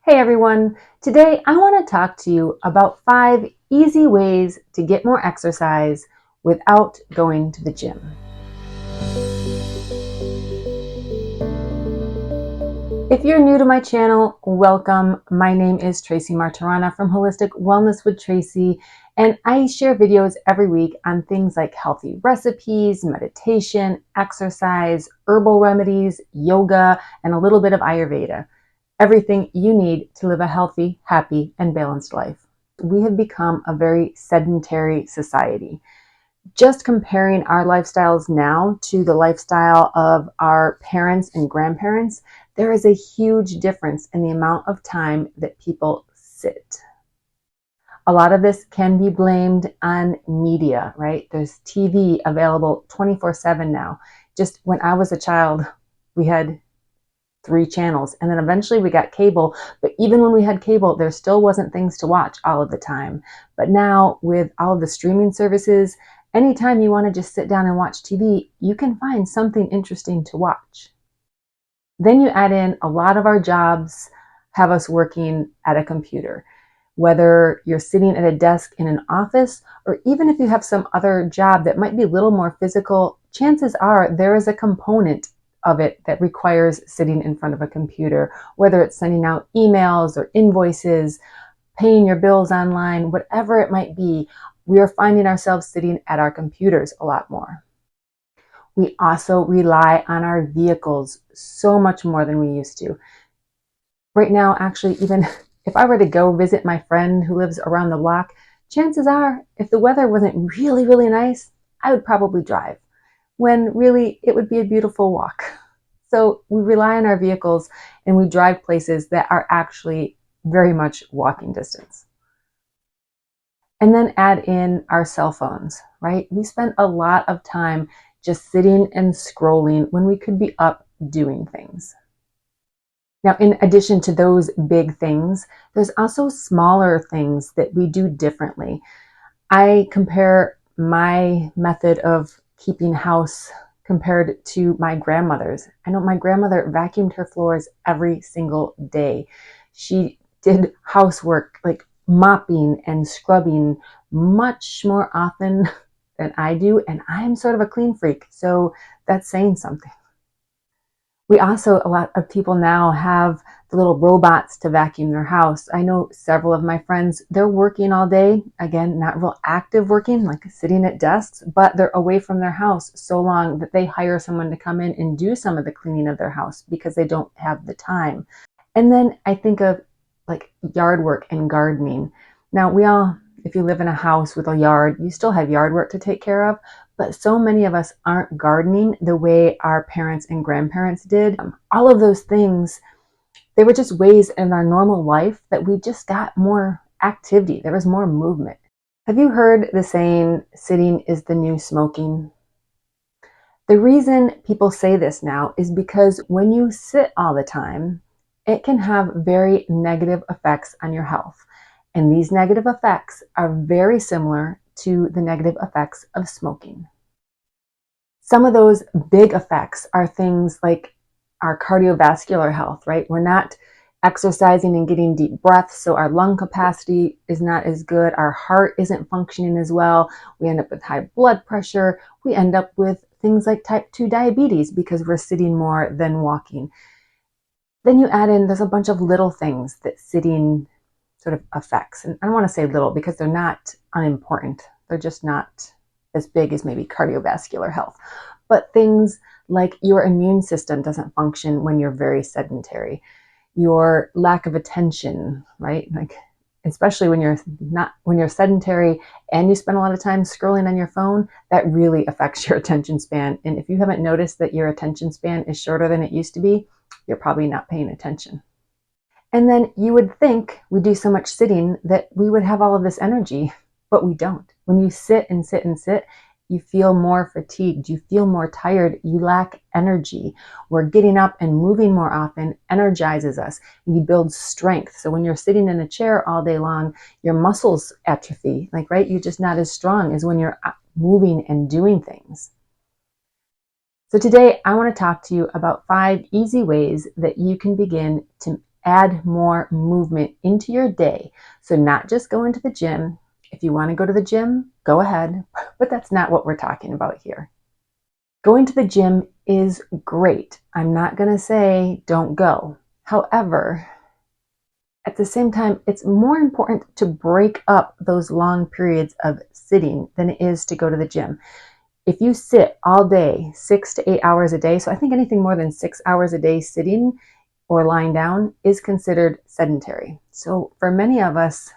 Hey everyone, today I want to talk to you about 5 easy ways to get more exercise without going to the gym. If you're new to my channel, welcome. My name is Tracy Martirana from Holistic Wellness with Tracy, and I share videos every week on things like healthy recipes, meditation, exercise, herbal remedies, yoga, and a little bit of Ayurveda. Everything you need to live a healthy, happy, and balanced life. We have become a very sedentary society. Just comparing our lifestyles now to the lifestyle of our parents and grandparents, there is a huge difference in the amount of time that people sit. A lot of this can be blamed on media, right? There's TV available 24/7 now. Just when I was a child, we had 3 channels, and then eventually we got cable. But even when we had cable, there still wasn't things to watch all of the time. But now with all of the streaming services, anytime you want to just sit down and watch TV, you can find something interesting to watch. Then you add in a lot of our jobs have us working at a computer. Whether you're sitting at a desk in an office, or even if you have some other job that might be a little more physical, chances are there is a component of it that requires sitting in front of a computer, whether it's sending out emails or invoices, paying your bills online, whatever it might be. We are finding ourselves sitting at our computers a lot more. We also rely on our vehicles so much more than we used to. Right now, actually, even if I were to go visit my friend who lives around the block, chances are, if the weather wasn't really, really nice, I would probably drive, when really it would be a beautiful walk. So we rely on our vehicles and we drive places that are actually very much walking distance. And then add in our cell phones, right? We spend a lot of time just sitting and scrolling when we could be up doing things. Now, in addition to those big things, there's also smaller things that we do differently. I compare my method of keeping house compared to my grandmother's. I know my grandmother vacuumed her floors every single day. She did housework like mopping and scrubbing much more often than I do, and I'm sort of a clean freak, so that's saying something. We also, a lot of people now have the little robots to vacuum their house. I know several of my friends, they're working all day. Again, not real active working, like sitting at desks, but they're away from their house so long that they hire someone to come in and do some of the cleaning of their house because they don't have the time. And then I think of like yard work and gardening. Now, if you live in a house with a yard, you still have yard work to take care of, but so many of us aren't gardening the way our parents and grandparents did. All of those things, they were just ways in our normal life that we just got more activity. There was more movement. Have you heard the saying, sitting is the new smoking? The reason people say this now is because when you sit all the time, it can have very negative effects on your health. And these negative effects are very similar to the negative effects of smoking. Some of those big effects are things like our cardiovascular health, right? We're not exercising and getting deep breaths, so our lung capacity is not as good. Our heart isn't functioning as well. We end up with high blood pressure. We end up with things like type 2 diabetes because we're sitting more than walking. Then you add in, there's a bunch of little things that sitting sort of affects. And I don't want to say little because they're not unimportant. They're just not as big as maybe cardiovascular health. But things like your immune system doesn't function when you're very sedentary. Your lack of attention, right? Like especially when you're sedentary and you spend a lot of time scrolling on your phone, that really affects your attention span. And if you haven't noticed that your attention span is shorter than it used to be, you're probably not paying attention. And then you would think we do so much sitting that we would have all of this energy, but we don't. When you sit and sit and sit, you feel more fatigued, you feel more tired, you lack energy. Where getting up and moving more often energizes us. You build strength. So when you're sitting in a chair all day long, your muscles atrophy, like, right? You're just not as strong as when you're moving and doing things. So today I want to talk to you about 5 easy ways that you can begin to add more movement into your day. So not just going to the gym. If you want to go to the gym, go ahead, but that's not what we're talking about here. Going to the gym is great. I'm not going to say don't go. However, at the same time, it's more important to break up those long periods of sitting than it is to go to the gym. If you sit all day, 6 to 8 hours a day, so I think anything more than 6 hours a day sitting or lying down is considered sedentary. So for many of us,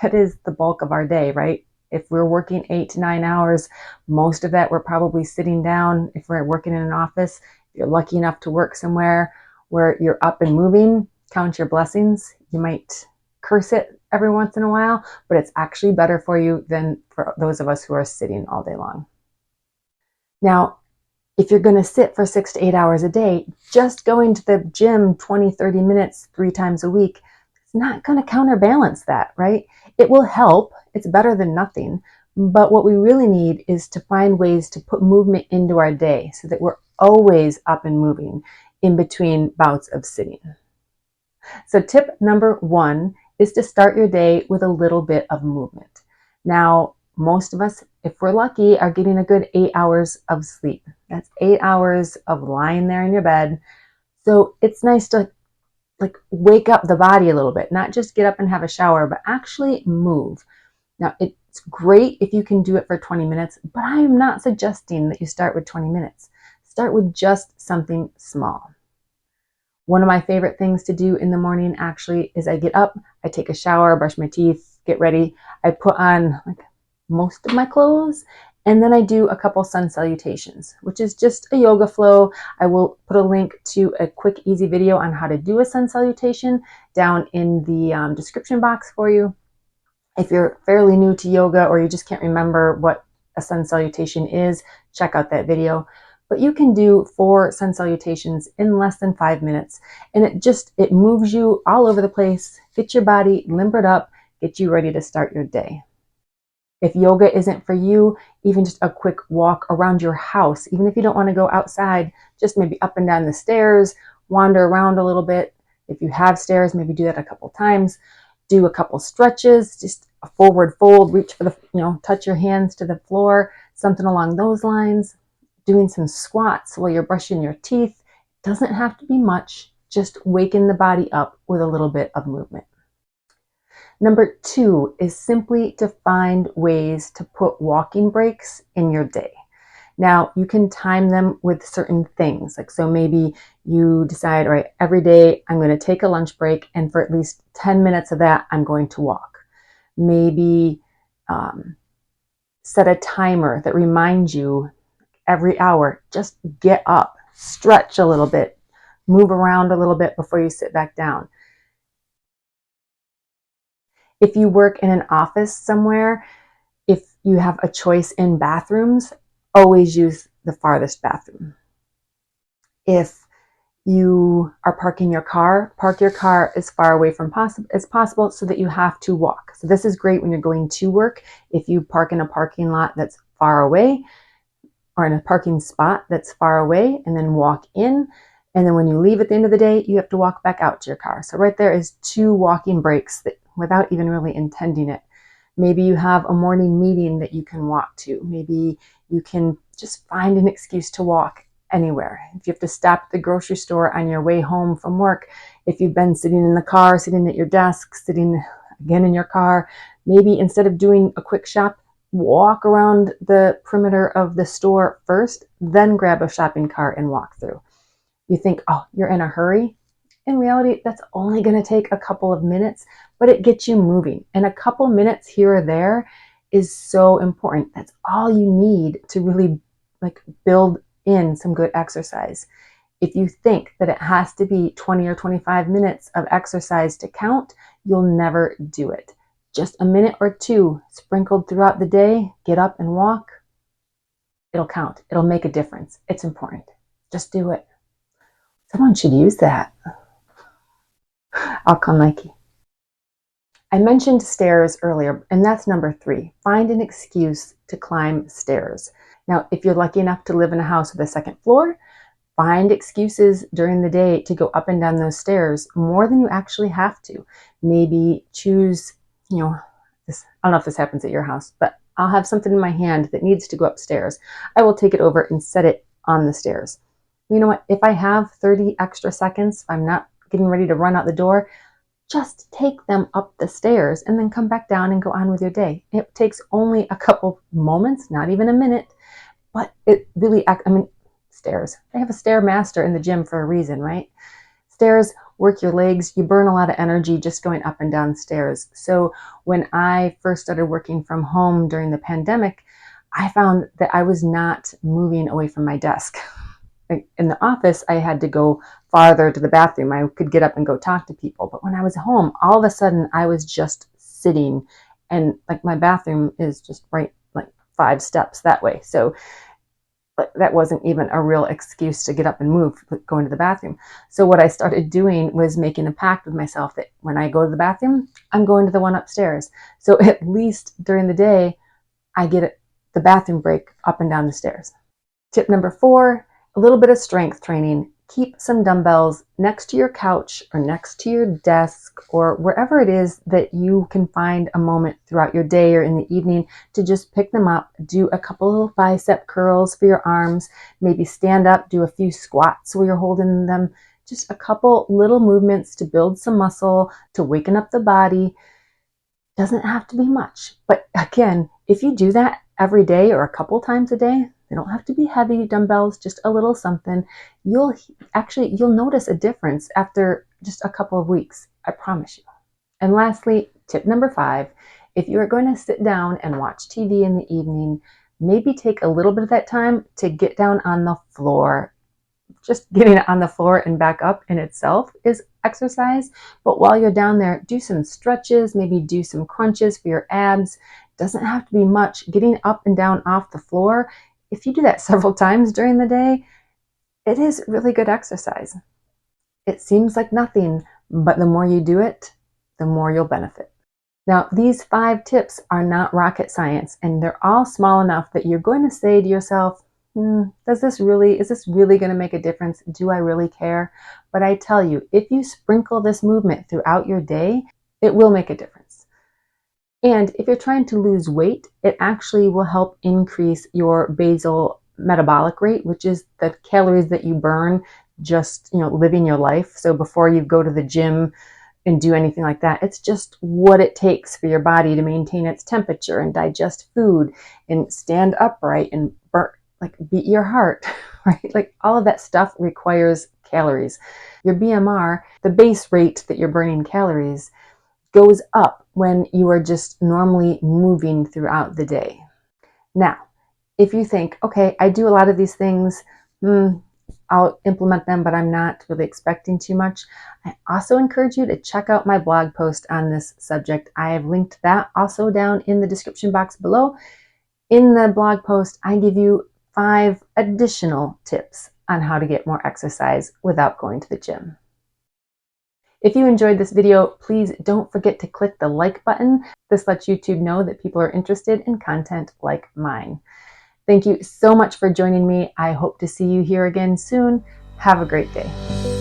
that is the bulk of our day, right? If we're working 8 to 9 hours, most of that we're probably sitting down. If we're working in an office, if you're lucky enough to work somewhere where you're up and moving, count your blessings. You might curse it every once in a while, but it's actually better for you than for those of us who are sitting all day long. Now, if you're going to sit for 6 to 8 hours a day, just going to the gym 20, 30 minutes 3 times a week, it's not going to counterbalance that, right? It will help. It's better than nothing. But what we really need is to find ways to put movement into our day so that we're always up and moving in between bouts of sitting. So tip number 1 is to start your day with a little bit of movement. Now, most of us, if we're lucky, are getting a good 8 hours of sleep. That's 8 hours of lying there in your bed. So it's nice to wake up the body a little bit, not just get up and have a shower, but actually move. Now, it's great if you can do it for 20 minutes, but I am not suggesting that you start with 20 minutes. Start with just something small. One of my favorite things to do in the morning actually is I get up, I take a shower, brush my teeth, get ready. I put on most of my clothes, and then I do a couple sun salutations, which is just a yoga flow. I will put a link to a quick, easy video on how to do a sun salutation down in the description box for you. If you're fairly new to yoga or you just can't remember what a sun salutation is, check out that video. But you can do 4 sun salutations in less than 5 minutes. And it moves you all over the place, gets your body limbered up, get you ready to start your day. If yoga isn't for you, even just a quick walk around your house, even if you don't want to go outside, just maybe up and down the stairs, wander around a little bit. If you have stairs, maybe do that a couple times. Do a couple stretches, just a forward fold, reach for the, touch your hands to the floor, something along those lines. Doing some squats while you're brushing your teeth. Doesn't have to be much, just waking the body up with a little bit of movement. Number 2 is simply to find ways to put walking breaks in your day. Now, you can time them with certain things. So maybe you decide, all right, every day I'm going to take a lunch break, and for at least 10 minutes of that, I'm going to walk. Maybe set a timer that reminds you every hour, just get up, stretch a little bit, move around a little bit before you sit back down. If you work in an office somewhere, if you have a choice in bathrooms, always use the farthest bathroom. If you are parking your car, park your car as far away from as possible so that you have to walk. So this is great when you're going to work. If you park in a parking lot that's far away, or in a parking spot that's far away, and then walk in. And then when you leave at the end of the day, you have to walk back out to your car. So right there is 2 walking breaks that, without even really intending it. Maybe you have a morning meeting that you can walk to. Maybe you can just find an excuse to walk anywhere. If you have to stop at the grocery store on your way home from work, if you've been sitting in the car, sitting at your desk, sitting again in your car, maybe instead of doing a quick shop, walk around the perimeter of the store first, then grab a shopping cart and walk through. You think, oh, you're in a hurry. In reality, that's only going to take a couple of minutes, but it gets you moving. And a couple minutes here or there is so important. That's all you need to really build in some good exercise. If you think that it has to be 20 or 25 minutes of exercise to count, you'll never do it. Just a minute or 2 sprinkled throughout the day, get up and walk. It'll count. It'll make a difference. It's important. Just do it. Someone should use that. I'll call Nike. I mentioned stairs earlier, and that's number 3. Find an excuse to climb stairs. Now, if you're lucky enough to live in a house with a second floor, Find excuses during the day to go up and down those stairs more than you actually have to. Maybe choose, this, I don't know if this happens at your house, but I'll have something in my hand that needs to go upstairs. I will take it over and set it on the stairs. You know what? If I have 30 extra seconds, I'm not getting ready to run out the door, just take them up the stairs and then come back down and go on with your day. It takes only a couple moments, not even a minute, but it really, stairs. They have a stair master in the gym for a reason, right? Stairs work your legs. You burn a lot of energy just going up and down stairs. So when I first started working from home during the pandemic, I found that I was not moving away from my desk. In the office, I had to go farther to the bathroom. I could get up and go talk to people. But when I was home, all of a sudden I was just sitting, and like my bathroom is just right like 5 steps that way. So that wasn't even a real excuse to get up and move, going to the bathroom. So what I started doing was making a pact with myself that when I go to the bathroom, I'm going to the one upstairs. So at least during the day, I get the bathroom break up and down the stairs. Tip number 4, a little bit of strength training. Keep some dumbbells next to your couch or next to your desk or wherever it is that you can find a moment throughout your day or in the evening to just pick them up, do a couple little bicep curls for your arms, maybe stand up, do a few squats where you're holding them, just a couple little movements to build some muscle, to waken up the body. Doesn't have to be much, but again, if you do that every day or a couple times a day, they don't have to be heavy dumbbells, just a little something. You'll notice a difference after just a couple of weeks. I promise you. And lastly, tip number 5, if you are going to sit down and watch TV in the evening, maybe take a little bit of that time to get down on the floor. Just getting on the floor and back up in itself is exercise. But while you're down there, do some stretches, maybe do some crunches for your abs. Doesn't have to be much. Getting up and down off the floor, if you do that several times during the day, it is really good exercise. It seems like nothing, but the more you do it, the more you'll benefit. Now, these 5 tips are not rocket science, and they're all small enough that you're going to say to yourself, is this really going to make a difference? Do I really care? But I tell you, if you sprinkle this movement throughout your day, it will make a difference. And if you're trying to lose weight, it actually will help increase your basal metabolic rate, which is the calories that you burn just, living your life. So before you go to the gym and do anything like that, it's just what it takes for your body to maintain its temperature and digest food and stand upright and beat your heart, right? Like all of that stuff requires calories. Your BMR, the base rate that you're burning calories, goes up when you are just normally moving throughout the day. Now, if you think, okay, I do a lot of these things, I'll implement them, but I'm not really expecting too much, I also encourage you to check out my blog post on this subject. I have linked that also down in the description box below. In the blog post, I give you 5 additional tips on how to get more exercise without going to the gym. If you enjoyed this video, please don't forget to click the like button. This lets YouTube know that people are interested in content like mine. Thank you so much for joining me. I hope to see you here again soon. Have a great day.